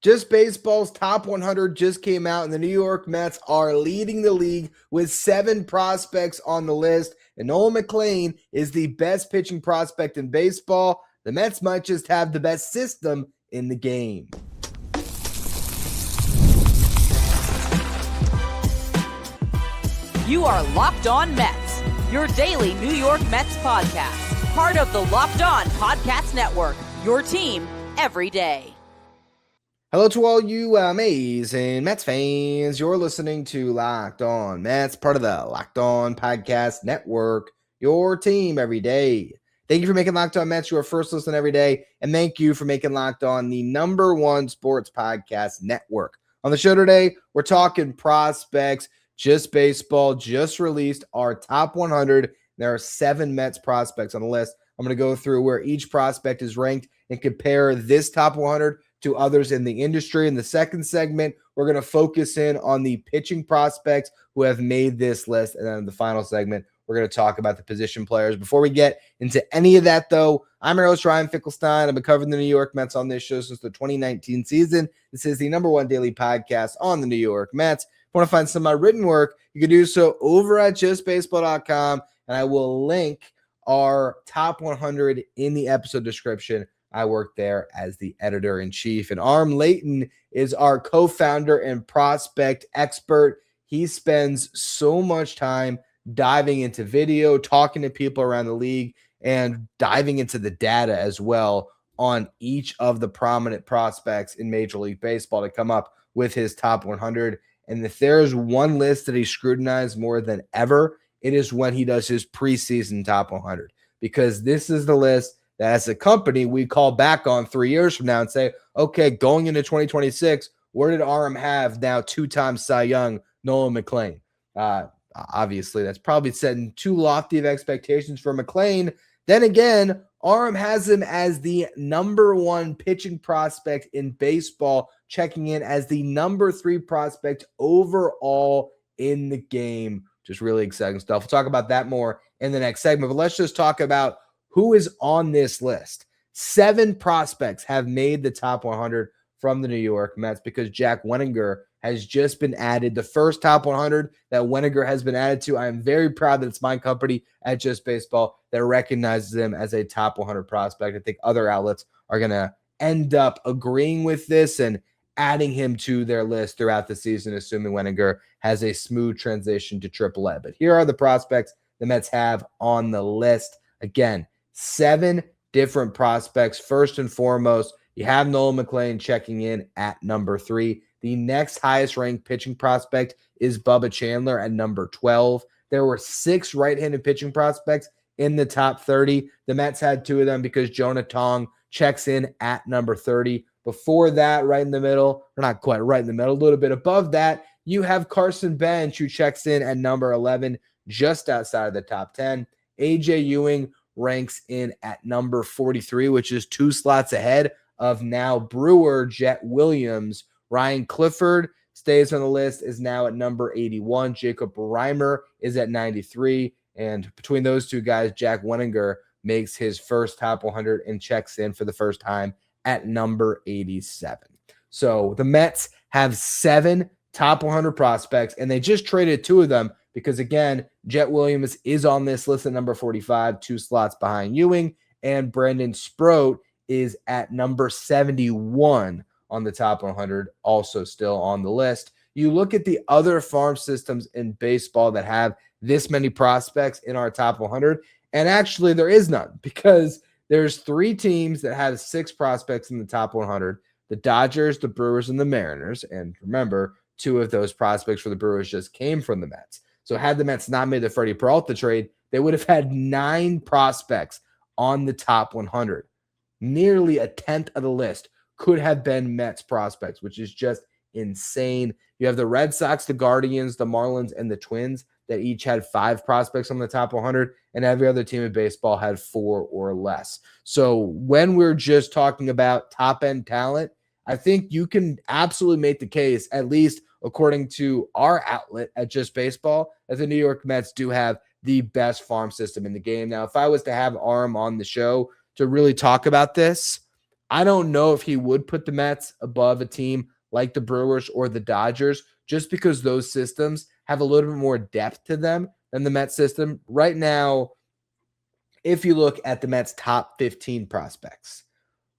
Just Baseball's top 100 just came out, and the New York Mets are leading the league with 7 prospects on the list. And Nolan McLean is the best pitching prospect in baseball. The Mets might just have the best system in the game. You are Locked On Mets, your daily New York Mets podcast. Part of the Locked On Podcast Network, your team every day. Hello to all you amazing Mets fans. You're listening to Locked On Mets, part of the Locked On Podcast Network, your team every day. Thank you for making Locked On Mets your first listen every day, and thank you for making Locked On the #1 sports podcast network. On the show today, we're talking prospects. Just Baseball just released our top 100. There are 7 Mets prospects on the list. I'm going to go through where each prospect is ranked and compare this top 100 to others in the industry. In the second segment, we're going to focus in on the pitching prospects who have made this list. And then in the final segment, we're going to talk about the position players. Before we get into any of that, though, I'm your host, Ryan Finkelstein. I've been covering the New York Mets on this show since the 2019 season. This is the #1 daily podcast on the New York Mets. If you want to find some of my written work, you can do so over at justbaseball.com, and I will link our top 100 in the episode description. I work there as the editor-in-chief. And Arm Layton is our co-founder and prospect expert. He spends so much time diving into video, talking to people around the league, and diving into the data as well on each of the prominent prospects in Major League Baseball to come up with his top 100. And if there's one list that he scrutinized more than ever, it is when he does his preseason top 100, because this is the list that as a company we call back on 3 years from now and say, okay, going into 2026, where did RM have now 2-time Cy Young Nolan McLean? Obviously, that's probably setting too lofty of expectations for McLean. Then again, RM has him as the #1 pitching prospect in baseball, checking in as the #3 prospect overall in the game. Just really exciting stuff. We'll talk about that more in the next segment, but let's just talk about who is on this list. 7 prospects have made the top 100 from the New York Mets because Jack Wenninger has just been added. The first top 100 that Wenninger has been added to. I am very proud that it's my company at Just Baseball that recognizes him as a top 100 prospect. I think other outlets are going to end up agreeing with this and adding him to their list throughout the season, assuming Wenninger has a smooth transition to AAA. But here are the prospects the Mets have on the list. Again, 7 different prospects. First and foremost, you have Nolan McLean checking in at #3. The next highest ranked pitching prospect is Bubba Chandler at #12. There were 6 right-handed pitching prospects in the top 30. The Mets had 2 of them because Jonah Tong checks in at #30. Before that, right in the middle, or not quite right in the middle, a little bit above that, you have Carson Benge, who checks in at #11, just outside of the top 10. AJ Ewing ranks in at #43, which is 2 slots ahead of now Brewer Jet Williams. Ryan Clifford stays on the list, is now at #81. Jacob Reimer is at 93. And between those 2 guys, Jack Wenninger makes his first top 100 and checks in for the first time at #87. So the Mets have 7 top 100 prospects, and they just traded 2 of them because, again, Jet Williams is on this list at #45, 2 slots behind Ewing, and Brandon Sproat is at #71 on the top 100, also still on the list. You look at the other farm systems in baseball that have this many prospects in our top 100, and actually there is none, because there's 3 teams that have 6 prospects in the top 100, the Dodgers, the Brewers, and the Mariners. And remember, 2 of those prospects for the Brewers just came from the Mets. So had the Mets not made the Freddie Peralta trade, they would have had 9 prospects on the top 100. Nearly a tenth of the list could have been Mets prospects, which is just insane. You have the Red Sox, the Guardians, the Marlins, and the Twins that each had 5 prospects on the top 100, and every other team in baseball had 4 or less. So when we're just talking about top-end talent, I think you can absolutely make the case, at least according to our outlet at Just Baseball, that the New York Mets do have the best farm system in the game. Now, if I was to have Arm on the show to really talk about this, I don't know if he would put the Mets above a team like the Brewers or the Dodgers, just because those systems have a little bit more depth to them than the Mets system. Right now, if you look at the Mets' top 15 prospects,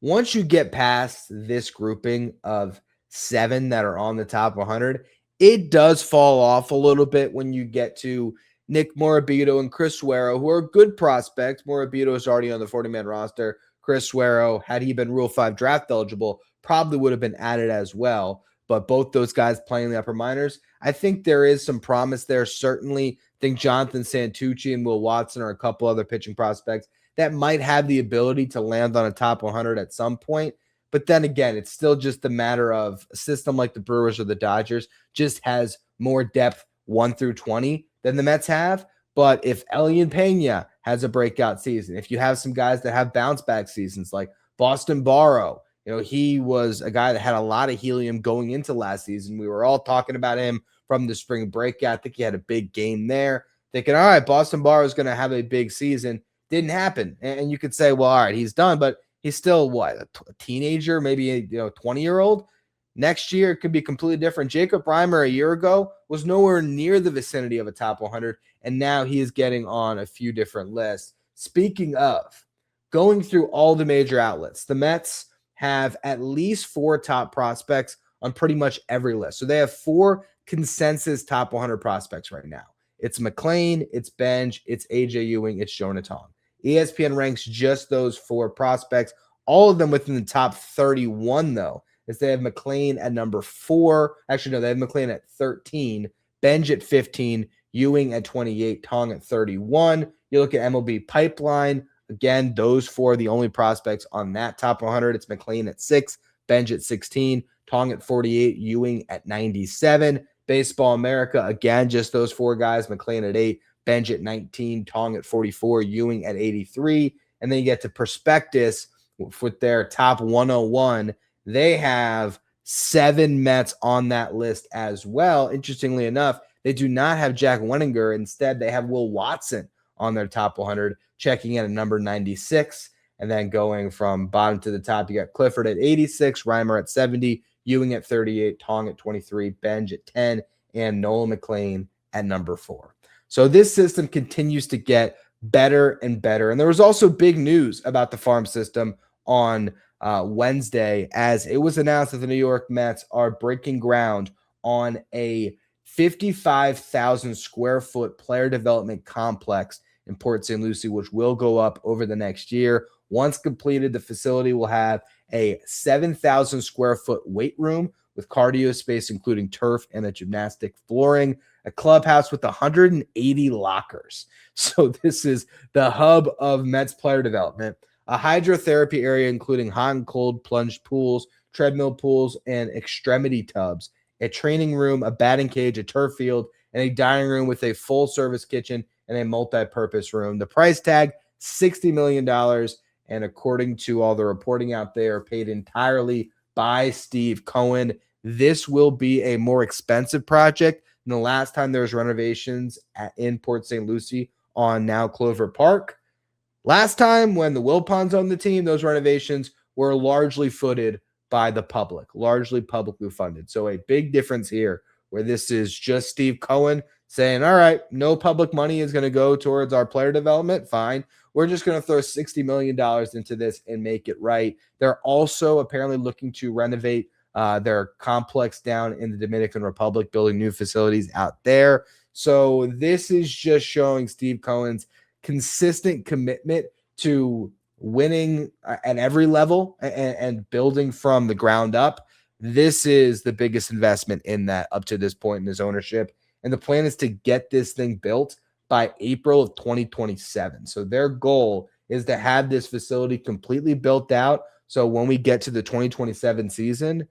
once you get past this grouping of 7 that are on the top 100, it does fall off a little bit when you get to Nick Morabito and Chris Suero, who are good prospects. Morabito is already on the 40-man roster. Chris Suero, had he been Rule 5 draft eligible, probably would have been added as well. But both those guys playing the upper minors, I think there is some promise there. Certainly, I think Jonathan Santucci and Will Watson are a couple other pitching prospects that might have the ability to land on a top 100 at some point. But then again, it's still just a matter of a system like the Brewers or the Dodgers just has more depth 1 through 20 than the Mets have. But if Elian Pena has a breakout season, if you have some guys that have bounce back seasons like Boston Barrow, he was a guy that had a lot of helium going into last season. We were all talking about him from the spring breakout. I think he had a big game there. Thinking, all right, Boston Barrow is going to have a big season. Didn't happen. And you could say, well, all right, he's done, but he's still a teenager, maybe a 20-year-old. Next year, it could be completely different. Jacob Reimer a year ago was nowhere near the vicinity of a top 100, and now he is getting on a few different lists. Speaking of going through all the major outlets, the Mets have at least 4 top prospects on pretty much every list. So they have 4 consensus top 100 prospects right now. It's McLean, it's Benge, it's AJ Ewing, it's Jonah Tong. ESPN ranks just those 4 prospects, all of them within the top 31, though, as they have McLean at number 4. Actually, no, they have McLean at 13, Benge at 15, Ewing at 28, Tong at 31. You look at MLB Pipeline, again, those 4 are the only prospects on that top 100. It's McLean at 6, Benge at 16, Tong at 48, Ewing at 97. Baseball America, again, just those 4 guys, McLean at 8, Benge at 19, Tong at 44, Ewing at 83. And then you get to Prospectus with their top 101. They have 7 Mets on that list as well. Interestingly enough, they do not have Jack Wenninger. Instead, they have Will Watson on their top 100, checking in at number 96. And then going from bottom to the top, you got Clifford at 86, Reimer at 70, Ewing at 38, Tong at 23, Benge at 10, and Nolan McLean at number 4. So this system continues to get better and better. And there was also big news about the farm system on Wednesday, as it was announced that the New York Mets are breaking ground on a 55,000 square foot player development complex in Port St. Lucie, which will go up over the next year. Once completed, the facility will have a 7,000 square foot weight room with cardio space, including turf and a gymnastic flooring, a clubhouse with 180 lockers. So this is the hub of Mets player development. A hydrotherapy area, including hot and cold plunge pools, treadmill pools, and extremity tubs, a training room, a batting cage, a turf field, and a dining room with a full-service kitchen and a multi-purpose room. The price tag, $60 million, and according to all the reporting out there, paid entirely by Steve Cohen. This will be a more expensive project than the last time there was renovations in Port St. Lucie on now Clover Park. Last time when the Wilpons owned the team, those renovations were largely footed by the public, largely publicly funded. So a big difference here where this is just Steve Cohen saying, all right, no public money is going to go towards our player development. Fine. We're just going to throw $60 million into this and make it right. They're also apparently looking to renovate their complex down in the Dominican Republic, building new facilities out there. So this is just showing Steve Cohen's consistent commitment to winning at every level and building from the ground up. This is the biggest investment in that up to this point in his ownership. And the plan is to get this thing built by April of 2027. So their goal is to have this facility completely built out. So when we get to the 2027 season,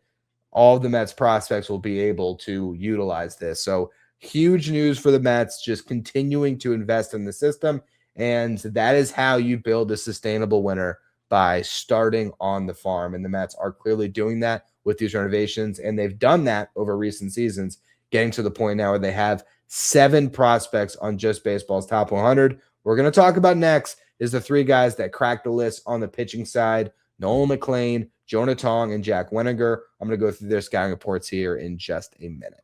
all of the Mets prospects will be able to utilize this. So huge news for the Mets, just continuing to invest in the system. And that is how you build a sustainable winner, by starting on the farm. And the Mets are clearly doing that with these renovations. And they've done that over recent seasons, getting to the point now where they have 7 prospects on Just Baseball's top 100. We're going to talk about next is the 3 guys that cracked the list on the pitching side: Nolan McLean, Jonah Tong and Jack Wenninger. I'm going to go through their scouting reports here in just a minute.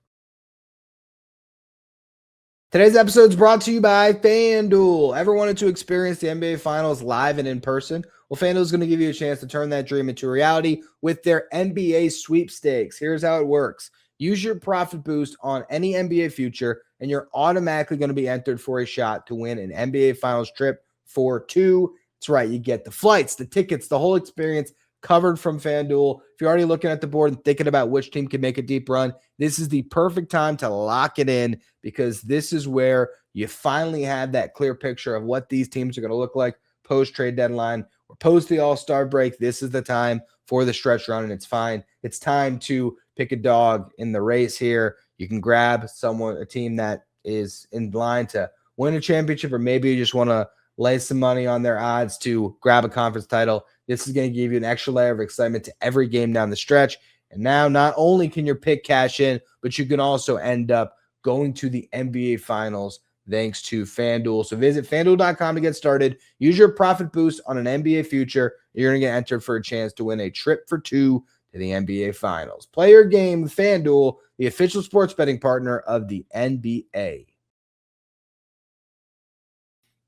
Today's episode is brought to you by FanDuel. Ever wanted to experience the NBA Finals live and in person? Well, FanDuel is going to give you a chance to turn that dream into reality with their NBA sweepstakes. Here's how it works. Use your profit boost on any NBA future, and you're automatically going to be entered for a shot to win an NBA Finals trip for two. That's right. You get the flights, the tickets, the whole experience covered from FanDuel. If you're already looking at the board and thinking about which team can make a deep run, this is the perfect time to lock it in, because this is where you finally have that clear picture of what these teams are going to look like post-trade deadline or post the All-Star break. This is the time for the stretch run, and it's fine. It's time to pick a dog in the race here. You can grab a team that is in line to win a championship, or maybe you just want to lay some money on their odds to grab a conference title. This is going to give you an extra layer of excitement to every game down the stretch. And now not only can your pick cash in, but you can also end up going to the NBA Finals thanks to FanDuel. So visit FanDuel.com to get started. Use your profit boost on an NBA future. You're going to get entered for a chance to win a trip for two to the NBA Finals. Play your game with FanDuel, the official sports betting partner of the NBA.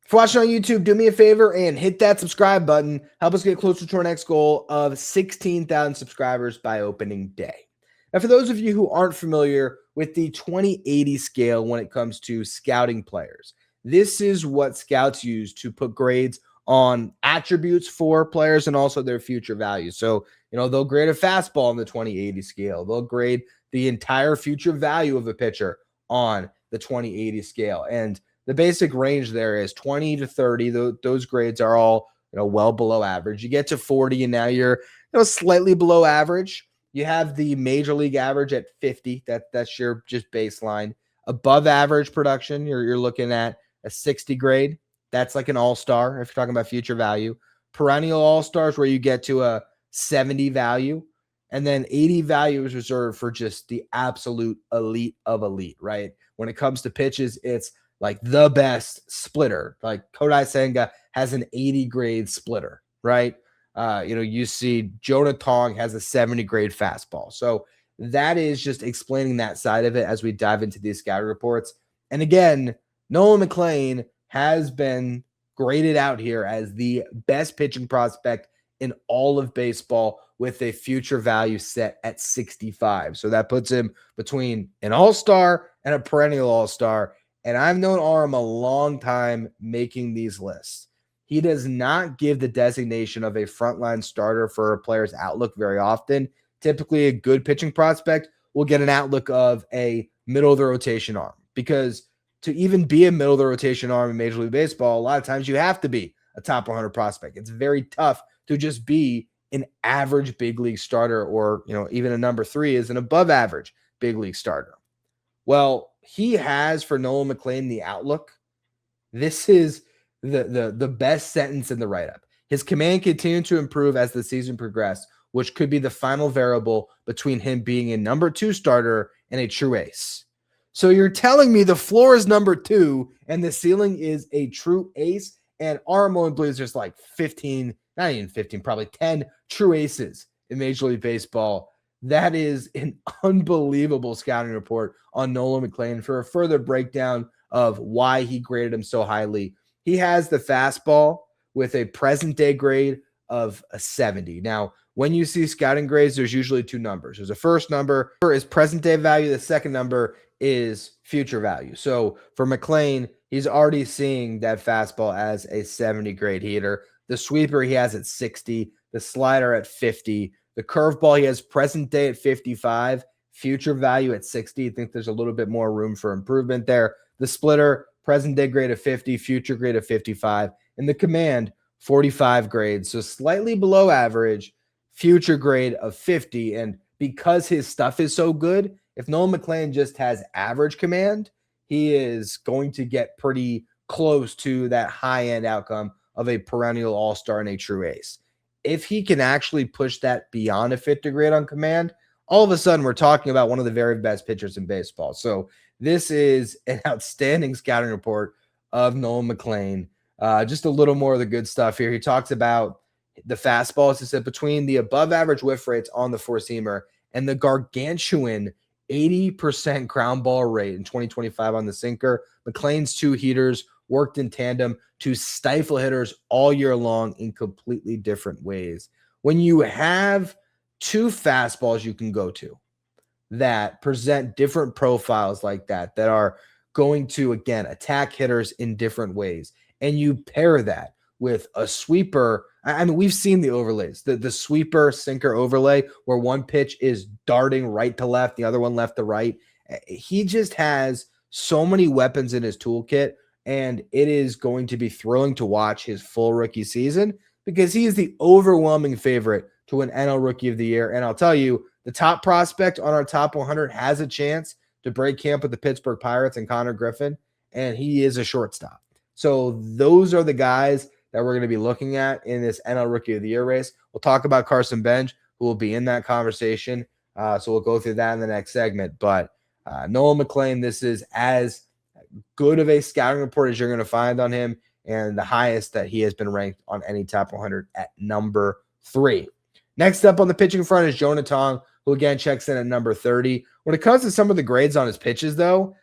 If you're watching on YouTube, do me a favor and hit that subscribe button. Help us get closer to our next goal of 16,000 subscribers by opening day. Now, for those of you who aren't familiar with the 20/80 scale when it comes to scouting players, this is what scouts use to put grades on attributes for players and also their future value. So, they'll grade a fastball on the 20/80 scale. They'll grade the entire future value of a pitcher on the 20/80 scale. And the basic range there is 20 to 30. Those grades are all, well below average. You get to 40 and now you're, slightly below average. You have the major league average at 50. That's your just baseline. Above average production, you're looking at a 60 grade. That's like an all-star if you're talking about future value. Perennial all-stars where you get to a 70 value. And then 80 value is reserved for just the absolute elite of elite, right? When it comes to pitches, it's like the best splitter. Like Kodai Senga has an 80 grade splitter, right? You see Jonah Tong has a 70 grade fastball. So that is just explaining that side of it as we dive into these scouting reports. And again, Nolan McLean has been graded out here as the best pitching prospect in all of baseball with a future value set at 65. So that puts him between an all-star and a perennial all-star. And I've known Aram a long time making these lists. He does not give the designation of a frontline starter for a player's outlook very often. Typically, a good pitching prospect will get an outlook of a middle of the rotation arm, because to even be a middle of the rotation arm in Major League Baseball, a lot of times you have to be a top 100 prospect. It's very tough to just be an average big league starter, or even a number 3 is an above average big league starter. Well, he has, for Nolan McLean, the outlook. This is the best sentence in the write-up. His command continued to improve as the season progressed, which could be the final variable between him being a number 2 starter and a true ace. So you're telling me the floor is number 2 and the ceiling is a true ace, and Aram believes there's like 15, not even 15, probably 10 true aces in Major League Baseball. That is an unbelievable scouting report on Nolan McLean. For a further breakdown of why he graded him so highly, he has the fastball with a present day grade of a 70. Now, when you see scouting grades, there's usually 2 numbers. There's a first number is present day value. The second number is future value. So for McLean, he's already seeing that fastball as a 70 grade hitter. The sweeper he has at 60, the slider at 50. The curveball, he has present day at 55, future value at 60. I think there's a little bit more room for improvement there. The splitter, present day grade of 50, future grade of 55. And the command, 45 grades. So slightly below average, future grade of 50. And because his stuff is so good, if Nolan McLean just has average command, he is going to get pretty close to that high-end outcome of a perennial all-star and a true ace. If he can actually push that beyond a 50 grade on command, all of a sudden we're talking about one of the very best pitchers in baseball. So this is an outstanding scouting report of Nolan McLean. Just a little more of the good stuff here. He talks about, the fastball is set between the above average whiff rates on the four-seamer and the gargantuan 80% ground ball rate in 2025 on the sinker. McLean's two heaters worked in tandem to stifle hitters all year long in completely different ways. When you have two fastballs you can go to that present different profiles like that are going to, again, attack hitters in different ways, and you pair that with a sweeper. I mean, we've seen the overlays, the sweeper sinker overlay where one pitch is darting right to left, the other one left to right. He just has so many weapons in his toolkit, and it is going to be thrilling to watch his full rookie season because he is the overwhelming favorite to win NL Rookie of the Year. And I'll tell you, the top prospect on our top 100 has a chance to break camp with the Pittsburgh Pirates and Connor Griffin, and he is a shortstop. So those are the guys that we're going to be looking at in this NL Rookie of the Year race. We'll talk about Carson Benge, who will be in that conversation. So we'll go through that in the next segment. But Nolan McLean, this is as good of a scouting report as you're going to find on him, and the highest that he has been ranked on any top 100 at number 3. Next up on the pitching front is Jonah Tong, who again checks in at number 30. When it comes to some of the grades on his pitches, though,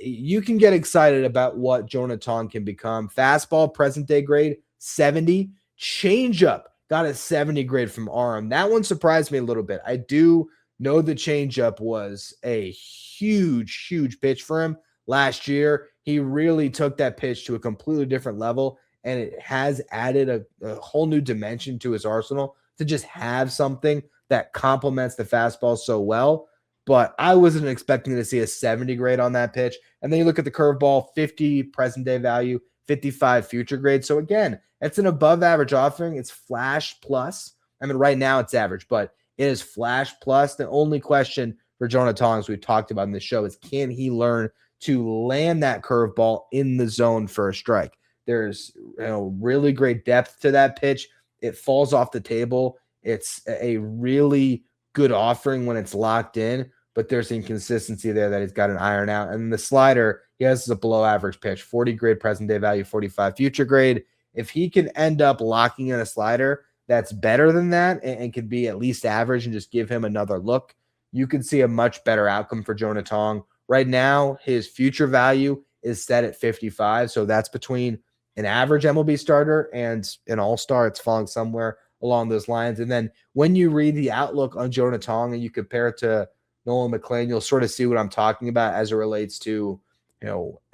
you can get excited about what Jonah Tong can become. Fastball, present day grade, 70. Changeup got a 70 grade from Aram. That one surprised me a little bit. I do know the changeup was a huge, huge pitch for him last year. He really took that pitch to a completely different level, and it has added a whole new dimension to his arsenal to just have something that complements the fastball so well. But I wasn't expecting to see a 70 grade on that pitch. And then you look at the curveball, 50 present day value, 55 future grade. So again, it's an above average offering. It's flash plus. I mean, right now it's average, but it is flash plus. The only question for Jonah Tong, as we've talked about in this show, is can he learn to land that curveball in the zone for a strike? There's really great depth to that pitch. It falls off the table. It's a really good offering when it's locked in, but there's inconsistency there that he's got an iron out. And the slider, he has a below average pitch, 40 grade present day value, 45 future grade. If he can end up locking in a slider that's better than that and can be at least average and just give him another look, you can see a much better outcome for Jonah Tong. Right now, his future value is set at 55. So that's between an average MLB starter and an all-star. It's falling somewhere along those lines. And then when you read the outlook on Jonah Tong and you compare it to Nolan McLean, you'll sort of see what I'm talking about as it relates to,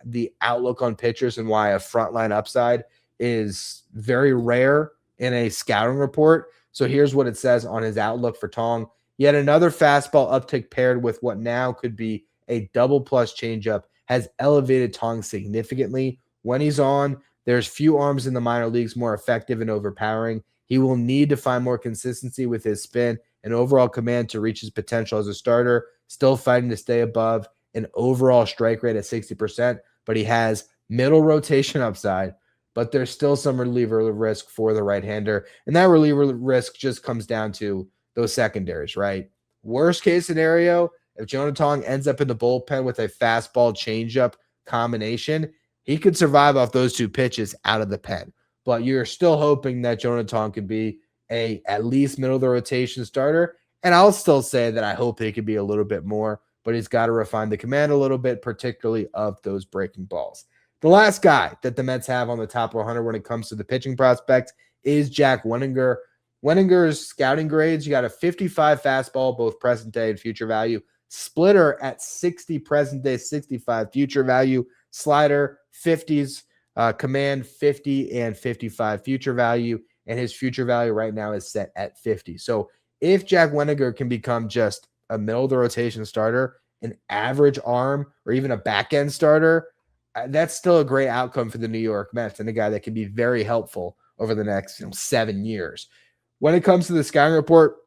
the outlook on pitchers and why a frontline upside is very rare in a scouting report. So here's what it says on his outlook for Tong. Yet another fastball uptick paired with what now could be a double plus changeup has elevated Tong significantly. When he's on, there's few arms in the minor leagues more effective and overpowering. He will need to find more consistency with his spin and overall command to reach his potential as a starter, still fighting to stay above an overall strike rate at 60%, but he has middle rotation upside, but there's still some reliever risk for the right-hander, and that reliever risk just comes down to those secondaries, right? Worst case scenario, if Jonah Tong ends up in the bullpen with a fastball changeup combination, he could survive off those two pitches out of the pen. But you're still hoping that Jonah Tong could be a at least middle of the rotation starter. And I'll still say that I hope he could be a little bit more, but he's got to refine the command a little bit, particularly of those breaking balls. The last guy that the Mets have on the top 100 when it comes to the pitching prospects is Jack Wenninger. Wenninger's scouting grades, you got a 55 fastball, both present day and future value. Splitter at 60 present day, 65 future value. Slider, 50s. Command 50 and 55 future value, and his future value right now is set at 50. So if Jack Wenninger can become just a middle of the rotation starter, an average arm, or even a back end starter, that's still a great outcome for the New York Mets and a guy that can be very helpful over the next 7 years. When it comes to the scouting report,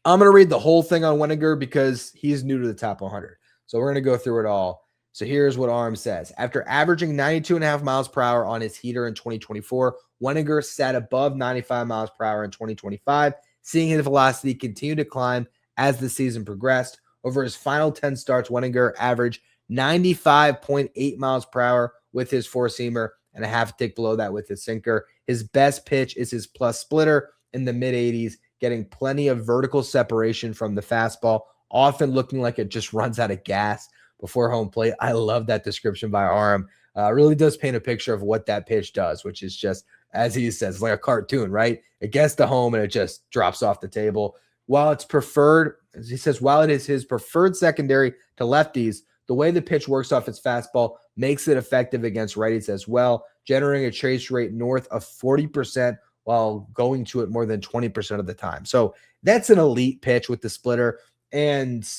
I'm going to read the whole thing on Wenninger because he's new to the top 100. So we're going to go through it all. So here's what Arm says. After averaging 92.5 miles per hour on his heater in 2024, Wenninger sat above 95 miles per hour in 2025, seeing his velocity continue to climb as the season progressed. Over his final 10 starts, Wenninger averaged 95.8 miles per hour with his four-seamer and a half tick below that with his sinker. His best pitch is his plus splitter in the mid-80s, getting plenty of vertical separation from the fastball, often looking like it just runs out of gas before home plate. I love that description by Aram. Really does paint a picture of what that pitch does, which is just, as he says, like a cartoon, right? It gets to home and it just drops off the table. While it's preferred, as he says, while it is his preferred secondary to lefties, the way the pitch works off its fastball makes it effective against righties as well, generating a chase rate north of 40% while going to it more than 20% of the time. So that's an elite pitch with the splitter. And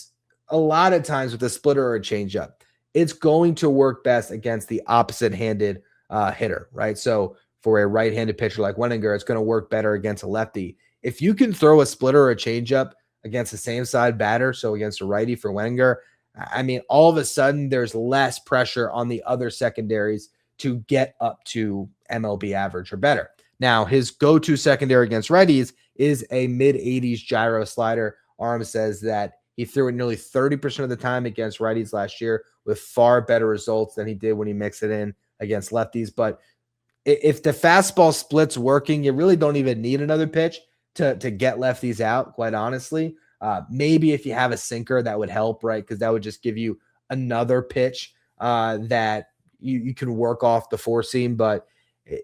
a lot of times with a splitter or a changeup, it's going to work best against the opposite-handed hitter, right? So for a right-handed pitcher like Wenninger, it's going to work better against a lefty. If you can throw a splitter or a changeup against the same side batter, so against a righty for Wenninger, I mean, all of a sudden there's less pressure on the other secondaries to get up to MLB average or better. Now, his go-to secondary against righties is a mid-80s gyro slider. Aram says that he threw it nearly 30% of the time against righties last year with far better results than he did when he mixed it in against lefties. But if the fastball split's working, you really don't even need another pitch to get lefties out, quite honestly. Maybe if you have a sinker, that would help, right? Because that would just give you another pitch that you can work off the four seam. But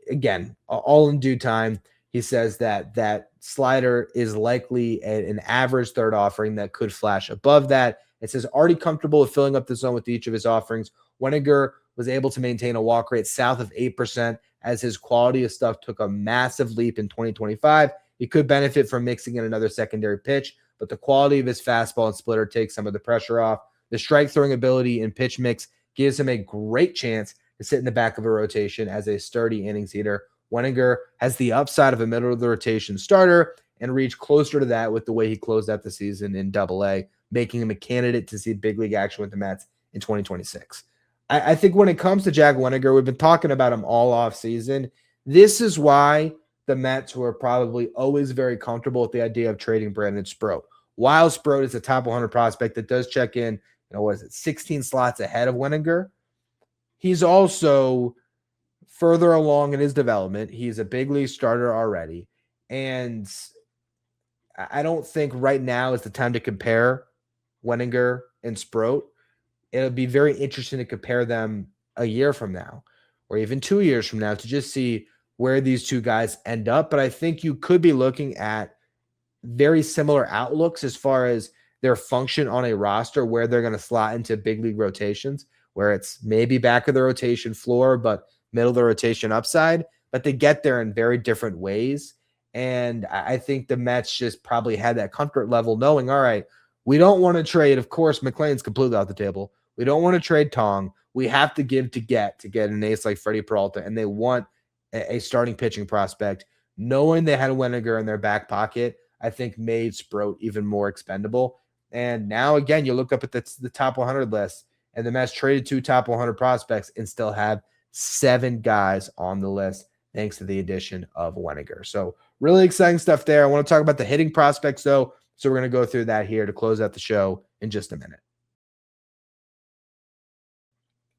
again, all in due time. He says that slider is likely an average third offering that could flash above that. It says already comfortable with filling up the zone with each of his offerings. Wenninger was able to maintain a walk rate south of 8% as his quality of stuff took a massive leap in 2025. He could benefit from mixing in another secondary pitch, but the quality of his fastball and splitter takes some of the pressure off. The strike throwing ability and pitch mix gives him a great chance to sit in the back of a rotation as a sturdy innings eater. Wenninger has the upside of a middle of the rotation starter and reach closer to that with the way he closed out the season in Double-A, making him a candidate to see big league action with the Mets in 2026. I think when it comes to Jack Wenninger, we've been talking about him all off season. This is why the Mets were probably always very comfortable with the idea of trading Brandon Sproat. While Sproat is a top 100 prospect that does check in, 16 slots ahead of Wenninger, he's also further along in his development. He's a big league starter already. And I don't think right now is the time to compare Wenninger and Sproat. It'll be very interesting to compare them a year from now or even 2 years from now to just see where these two guys end up. But I think you could be looking at very similar outlooks as far as their function on a roster, where they're going to slot into big league rotations, where it's maybe back of the rotation floor, but middle of the rotation upside. But they get there in very different ways. And I think the Mets just probably had that comfort level knowing, all right, we don't want to trade. Of course, McLean's completely off the table. We don't want to trade Tong. We have to give to get an ace like Freddie Peralta, and they want a starting pitching prospect. Knowing they had Wenninger in their back pocket, I think made Sproat even more expendable. And now, again, you look up at the top 100 list, and the Mets traded 2 top 100 prospects and still have 7 guys on the list thanks to the addition of Wenninger. So really exciting stuff there. I want to talk about the hitting prospects, though, so we're going to go through that here to close out the show in just a minute.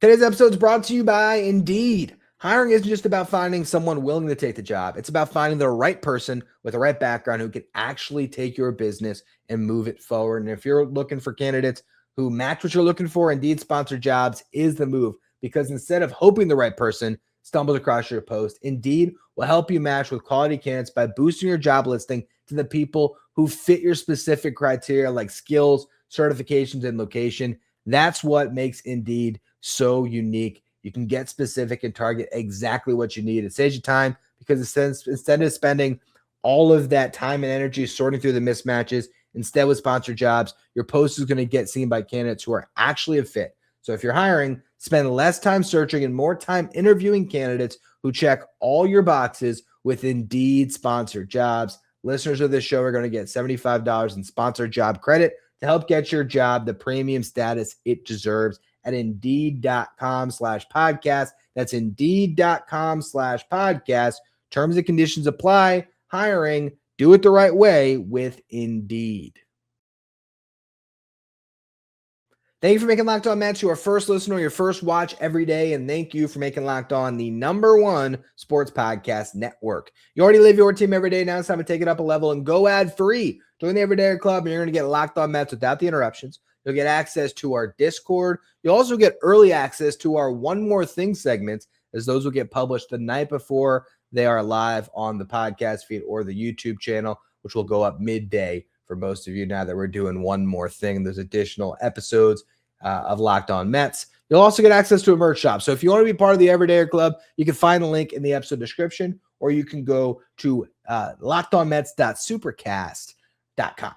Today's episode is brought to you by Indeed. Hiring isn't just about finding someone willing to take the job. It's about finding the right person with the right background who can actually take your business and move it forward. And if you're looking for candidates who match what you're looking for, Indeed Sponsored Jobs is the move, because instead of hoping the right person stumbles across your post, Indeed will help you match with quality candidates by boosting your job listing to the people who fit your specific criteria like skills, certifications, and location. That's what makes Indeed so unique. You can get specific and target exactly what you need. It saves you time because instead of spending all of that time and energy sorting through the mismatches, instead with Sponsored Jobs, your post is going to get seen by candidates who are actually a fit. So if you're hiring, spend less time searching and more time interviewing candidates who check all your boxes with Indeed Sponsored Jobs. Listeners of this show are going to get $75 in sponsored job credit to help get your job the premium status it deserves at Indeed.com/podcast. That's Indeed.com/podcast. Terms and conditions apply. Hiring, do it the right way with Indeed. Thank you for making Locked On Mets your first listen or your first watch every day, and thank you for making Locked On the #1 sports podcast network. You already live your team every day. Now it's time to take it up a level and go ad-free. Join the Everyday Club, and you're going to get Locked On Mets without the interruptions. You'll get access to our Discord. You'll also get early access to our One More Thing segments, as those will get published the night before they are live on the podcast feed or the YouTube channel, which will go up midday for most of you now that we're doing One More Thing. There's additional episodes of Locked On Mets. You'll also get access to a merch shop. So if you want to be part of the Everyday Club, you can find the link in the episode description, or you can go to lockedonmets.supercast.com.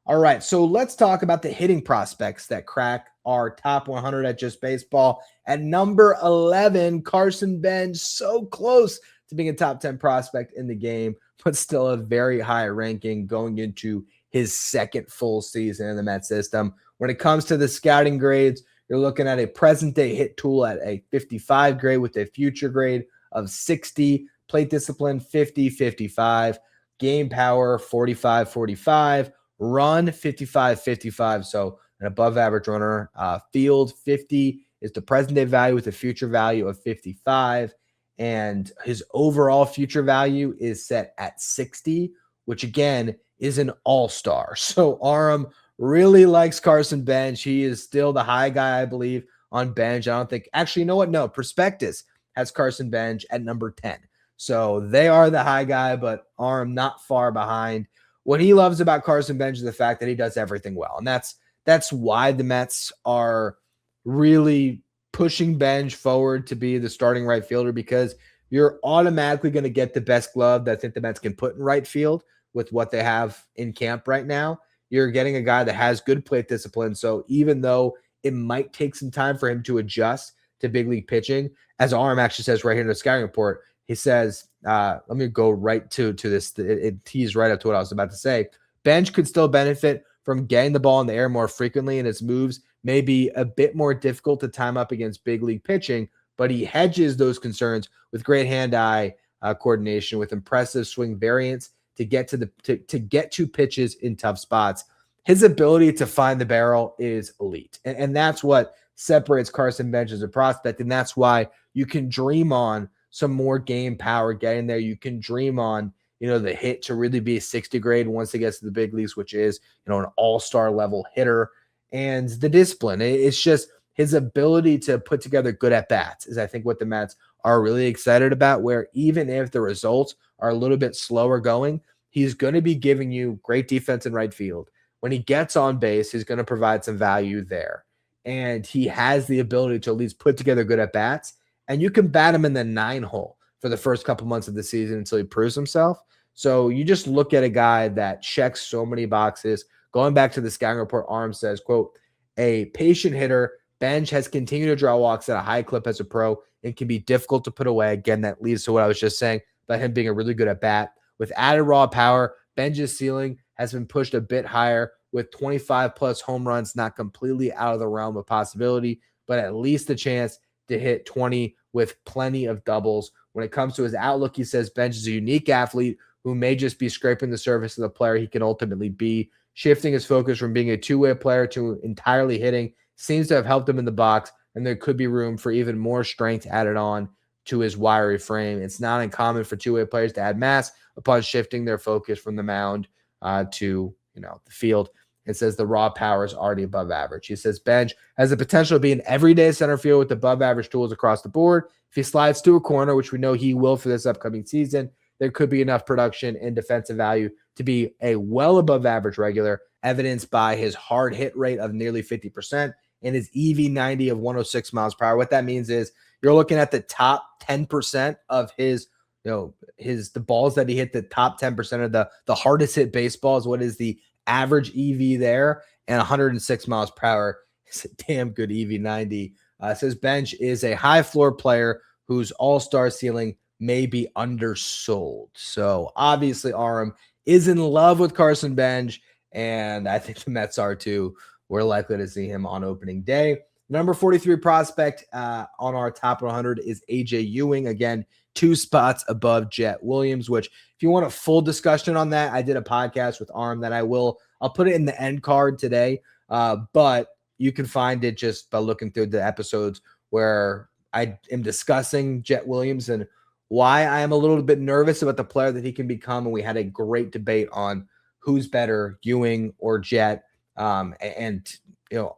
All right, so let's talk about the hitting prospects that crack our top 100 at Just Baseball. At number 11, Carson Benge, so close to being a top 10 prospect in the game, but still a very high ranking going into his second full season in the Met system. When it comes to the scouting grades, you're looking at a present-day hit tool at a 55 grade with a future grade of 60, plate discipline 50-55, game power 45-45, run 55-55, so an above-average runner. Field 50 is the present-day value with a future value of 55, and his overall future value is set at 60, which, again, is an all-star. So Aram really likes Carson Benge. He is still the high guy, I believe, on Benge. I don't think – actually, you know what? No, Prospectus has Carson Benge at number 10. So they are the high guy, but Aram not far behind. What he loves about Carson Benge is the fact that he does everything well. And that's why the Mets are really pushing Benge forward to be the starting right fielder, because you're automatically going to get the best glove that I think the Mets can put in right field with what they have in camp right now. You're getting a guy that has good plate discipline. So even though it might take some time for him to adjust to big league pitching, as Aram actually says right here in the scouting report, he says, let me go right to this. It tees right up to what I was about to say. Benge could still benefit from getting the ball in the air more frequently, and his moves may be a bit more difficult to time up against big league pitching, but he hedges those concerns with great hand-eye coordination, with impressive swing variance to get to pitches in tough spots. His ability to find the barrel is elite. And that's what separates Carson Benge as a prospect. And that's why you can dream on some more game power getting there. You can dream on, the hit to really be a 60 grade once it gets to the big leagues, which is, an all-star level hitter. And the discipline, it's just his ability to put together good at-bats is, I think, what the Mets are really excited about, where even if the results are a little bit slower going, he's going to be giving you great defense in right field. When he gets on base, he's going to provide some value there. And he has the ability to at least put together good at-bats. And you can bat him in the 9-hole for the first couple months of the season until he proves himself. So you just look at a guy that checks so many boxes. Going back to the scouting report, Aram says, quote, a patient hitter, Benge has continued to draw walks at a high clip as a pro and can be difficult to put away. Again, that leads to what I was just saying about him being a really good at-bat. With added raw power, Benge's ceiling has been pushed a bit higher, with 25-plus home runs not completely out of the realm of possibility, but at least a chance to hit 20 with plenty of doubles. When it comes to his outlook, he says Benge is a unique athlete who may just be scraping the surface of the player he can ultimately be. Shifting his focus from being a two-way player to entirely hitting seems to have helped him in the box, and there could be room for even more strength added on to his wiry frame. It's not uncommon for two-way players to add mass upon shifting their focus from the mound to the field. It says the raw power is already above average. He says Benge has the potential to be an everyday center field with above average tools across the board. If he slides to a corner, which we know he will for this upcoming season, there could be enough production and defensive value to be a well above average regular, evidenced by his hard hit rate of nearly 50% and his EV90 of 106 miles per hour. What that means is you're looking at the top 10% of his the balls that he hit, the top 10% of the hardest hit baseballs. What is the average EV there? And 106 miles per hour is a damn good EV90. Says Benge is a high floor player whose all-star ceiling may be undersold. So obviously Aram is in love with Carson Benge, and I think the Mets are too. We're likely to see him on opening day. Number 43 prospect on our top 100 is AJ Ewing. Again, 2 spots above Jet Williams, which if you want a full discussion on that, I did a podcast with Aram that I'll put it in the end card today. But you can find it just by looking through the episodes where I am discussing Jet Williams and why I am a little bit nervous about the player that he can become. And we had a great debate on who's better, Ewing or Jet. And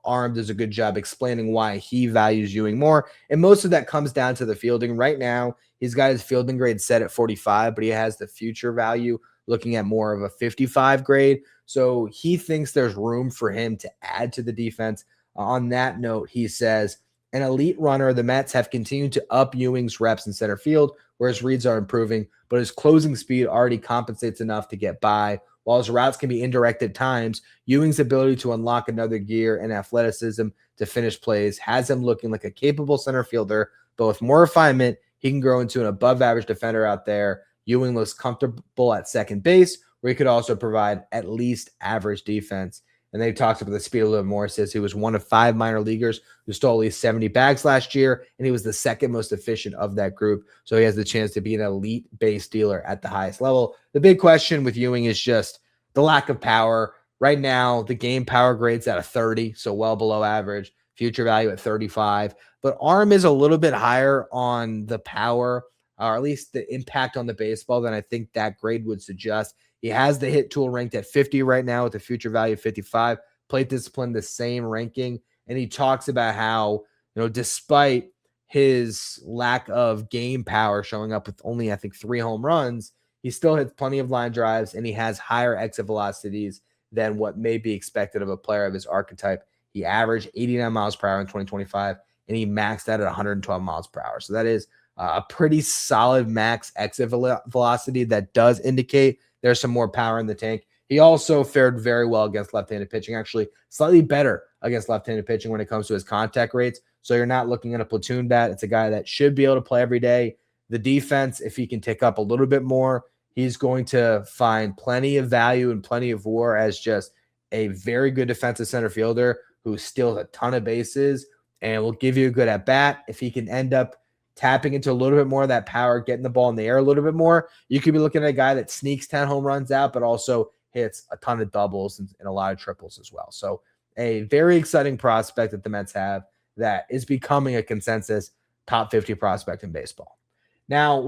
Arm does a good job explaining why he values Ewing more. And most of that comes down to the fielding. Right now, he's got his fielding grade set at 45, but he has the future value looking at more of a 55 grade. So he thinks there's room for him to add to the defense. On that note, he says, an elite runner, the Mets have continued to up Ewing's reps in center field, where his reads are improving, but his closing speed already compensates enough to get by. While his routes can be indirect at times, Ewing's ability to unlock another gear and athleticism to finish plays has him looking like a capable center fielder, but with more refinement, he can grow into an above-average defender out there. Ewing looks comfortable at second base, where he could also provide at least average defense. And they talked about the speed a little bit more. It says he was one of 5 minor leaguers who stole at least 70 bags last year, and he was the second most efficient of that group. So he has the chance to be an elite base stealer at the highest level. The big question with Ewing is just the lack of power. Right now, the game power grade's at a 30, so well below average. Future value at 35. But Arm is a little bit higher on the power, or at least the impact on the baseball, than I think that grade would suggest. He has the hit tool ranked at 50 right now with a future value of 55. Plate discipline, the same ranking. And he talks about how, despite his lack of game power, showing up with only, I think, 3 home runs, he still hits plenty of line drives, and he has higher exit velocities than what may be expected of a player of his archetype. He averaged 89 miles per hour in 2025, and he maxed out at 112 miles per hour. So that is a pretty solid max exit velocity that does indicate there's some more power in the tank. He also fared very well against left-handed pitching, actually slightly better against left-handed pitching when it comes to his contact rates. So you're not looking at a platoon bat. It's a guy that should be able to play every day. The defense, if he can tick up a little bit more, he's going to find plenty of value and plenty of war as just a very good defensive center fielder who steals a ton of bases and will give you a good at-bat. If he can end up tapping into a little bit more of that power, getting the ball in the air a little bit more, you could be looking at a guy that sneaks 10 home runs out, but also hits a ton of doubles and a lot of triples as well. So a very exciting prospect that the Mets have that is becoming a consensus top 50 prospect in baseball. Now,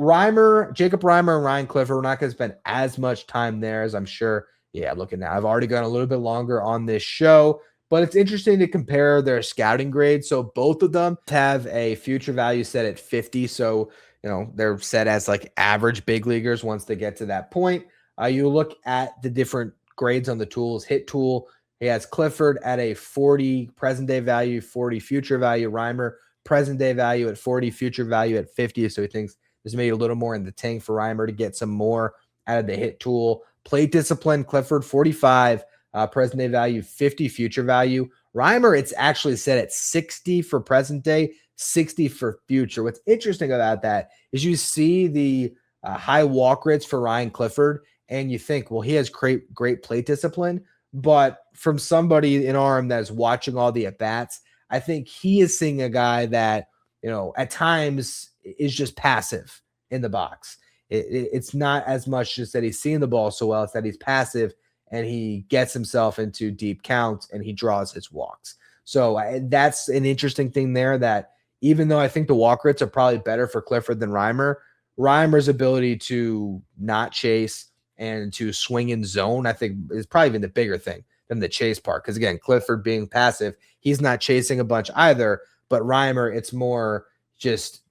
Jacob Reimer and Ryan Clifford, we're not going to spend as much time there as I'm sure. Yeah, looking now, I've already gone a little bit longer on this show, but it's interesting to compare their scouting grades. So both of them have a future value set at 50. So, they're set as like average big leaguers once they get to that point. You look at the different grades on the tools. Hit tool, he has Clifford at a 40 present day value, 40 future value. Reimer, present day value at 40, future value at 50. So he thinks there's maybe a little more in the tank for Reimer to get some more out of the hit tool. Plate discipline, Clifford, 45. Present day value, 50 future value. Reimer, it's actually set at 60 for present day, 60 for future. What's interesting about that is you see the high walk rates for Ryan Clifford, and you think, well, he has great plate discipline. But from somebody in Arm that is watching all the at-bats, I think he is seeing a guy that, at times is just passive in the box. It's not as much just that he's seeing the ball so well, it's that he's passive and he gets himself into deep counts and he draws his walks. So that's an interesting thing there, that even though I think the walk rates are probably better for Clifford than Reimer's ability to not chase and to swing in zone, I think is probably even the bigger thing than the chase part. Because again, Clifford being passive, he's not chasing a bunch either, but Reimer, it's more just,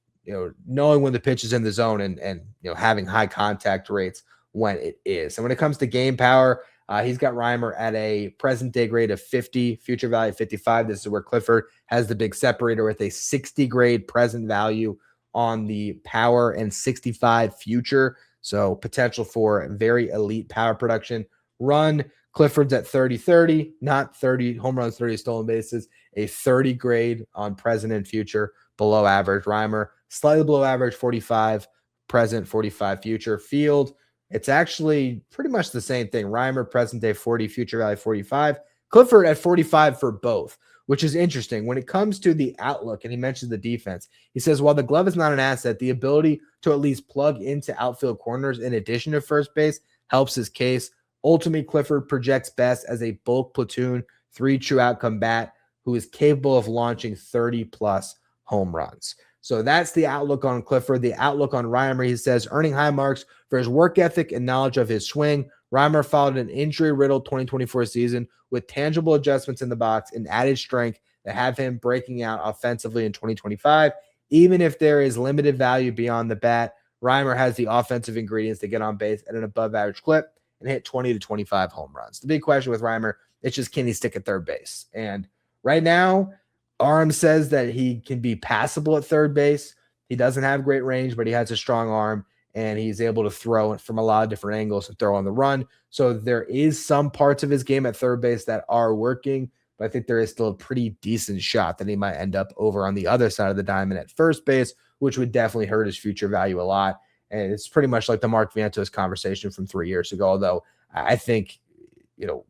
knowing when the pitch is in the zone and having high contact rates when it is. And when it comes to game power, he's got Reimer at a present day grade of 50, future value 55. This is where Clifford has the big separator with a 60 grade present value on the power and 65 future. So potential for very elite power production. Run, Clifford's at 30-30, not 30 home runs, 30 stolen bases, a 30 grade on present and future, below average. Reimer, slightly below average, 45 present, 45 future. Field, it's actually pretty much the same thing. Reimer, present day 40, future value 45. Clifford at 45 for both, which is interesting. When it comes to the outlook, and he mentions the defense, he says, while the glove is not an asset, the ability to at least plug into outfield corners in addition to first base helps his case. Ultimately, Clifford projects best as a bulk platoon, 3 true outcome bat who is capable of launching 30-plus home runs. So that's the outlook on Clifford. The outlook on Reimer, he says, earning high marks for his work ethic and knowledge of his swing. Reimer followed an injury-riddled 2024 season with tangible adjustments in the box and added strength that have him breaking out offensively in 2025. Even if there is limited value beyond the bat, Reimer has the offensive ingredients to get on base at an above-average clip and hit 20 to 25 home runs. The big question with Reimer, it's just, can he stick at third base? And right now, arm says that he can be passable at third base. He doesn't have great range, but he has a strong arm, and he's able to throw from a lot of different angles and throw on the run. So there is some parts of his game at third base that are working, but I think there is still a pretty decent shot that he might end up over on the other side of the diamond at first base, which would definitely hurt his future value a lot. And it's pretty much like the Mark Vientos conversation from 3 years ago, although I think,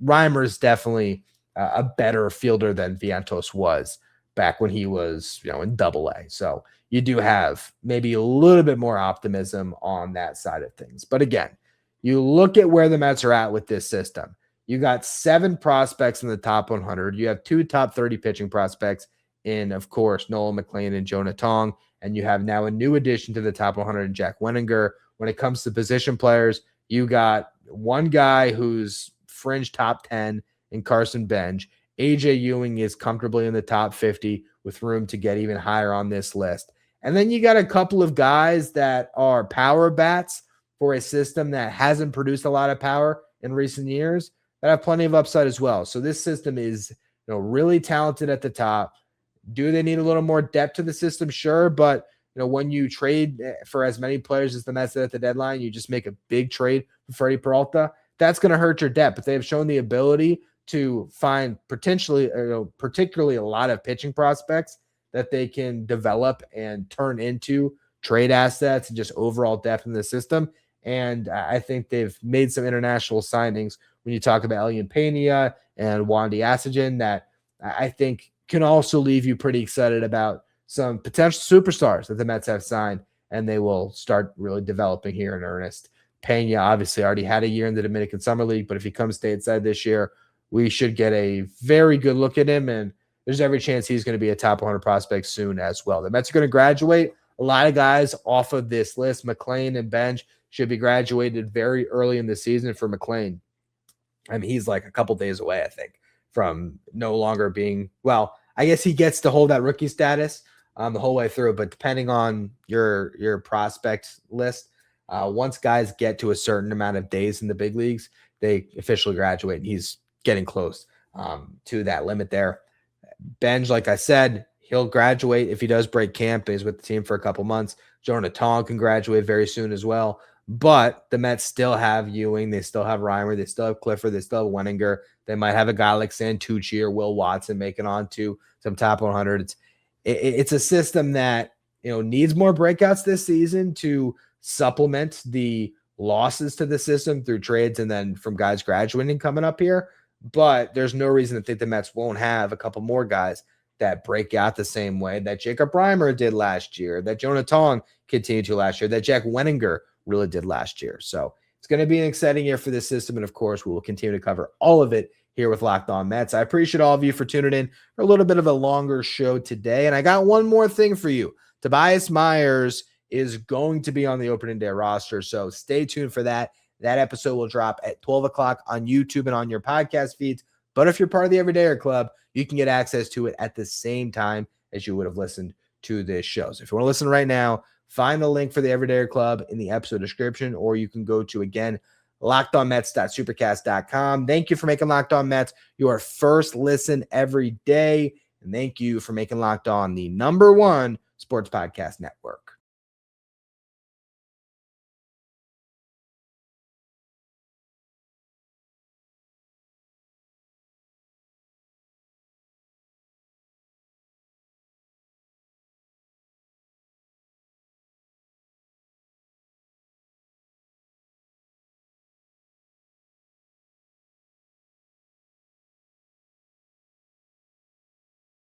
Reimer is definitely a better fielder than Vientos was back when he was, in Double-A. So you do have maybe a little bit more optimism on that side of things. But again, you look at where the Mets are at with this system. You got 7 prospects in the top 100. You have 2 top 30 pitching prospects in, of course, Nolan McLean and Jonah Tong. And you have now a new addition to the top 100, Jack Wenninger. When it comes to position players, you got one guy who's fringe top 10 in Carson Benge. AJ Ewing is comfortably in the top 50 with room to get even higher on this list. And then you got a couple of guys that are power bats for a system that hasn't produced a lot of power in recent years that have plenty of upside as well. So this system is, really talented at the top. Do they need a little more depth to the system? Sure. But, when you trade for as many players as the Mets did at the deadline, you just make a big trade for Freddie Peralta. That's going to hurt your depth. But they have shown the ability to find particularly a lot of pitching prospects that they can develop and turn into trade assets and just overall depth in the system. And I think they've made some international signings when you talk about Elian Pena and Wandy Asajan that I think can also leave you pretty excited about some potential superstars that the Mets have signed, and they will start really developing here in earnest. Pena obviously already had a year in the Dominican Summer League, but if he comes stateside this year, we should get a very good look at him, and there's every chance he's going to be a top 100 prospect soon as well. The Mets are going to graduate a lot of guys off of this list. McLean and Benge should be graduated very early in the season. For McLean, he's like a couple days away, I think, from no longer being, I guess he gets to hold that rookie status the whole way through, but depending on your prospect list, once guys get to a certain amount of days in the big leagues, they officially graduate, and he's getting close to that limit there. Benge, like I said, he'll graduate if he does break camp and he's with the team for a couple months. Jonah Tong can graduate very soon as well. But the Mets still have Ewing. They still have Reimer. They still have Clifford. They still have Wenninger. They might have a guy like Santucci or Will Watson making on to some top 100. It's a system that needs more breakouts this season to supplement the losses to the system through trades and then from guys graduating coming up here. But there's no reason to think the Mets won't have a couple more guys that break out the same way that Jacob Reimer did last year, that Jonah Tong continued to last year, that Jack Wenninger really did last year. So it's going to be an exciting year for this system. And of course, we will continue to cover all of it here with Locked On Mets. I appreciate all of you for tuning in for a little bit of a longer show today. And I got one more thing for you. Tobias Myers is going to be on the opening day roster. So stay tuned for that. That episode will drop at 12 o'clock on YouTube and on your podcast feeds. But if you're part of the Everydayer Club, you can get access to it at the same time as you would have listened to this show. So if you want to listen right now, find the link for the Everydayer Club in the episode description, or you can go to, again, LockedOnMets.supercast.com. Thank you for making Locked On Mets your first listen every day. And thank you for making Locked On the #1 sports podcast network.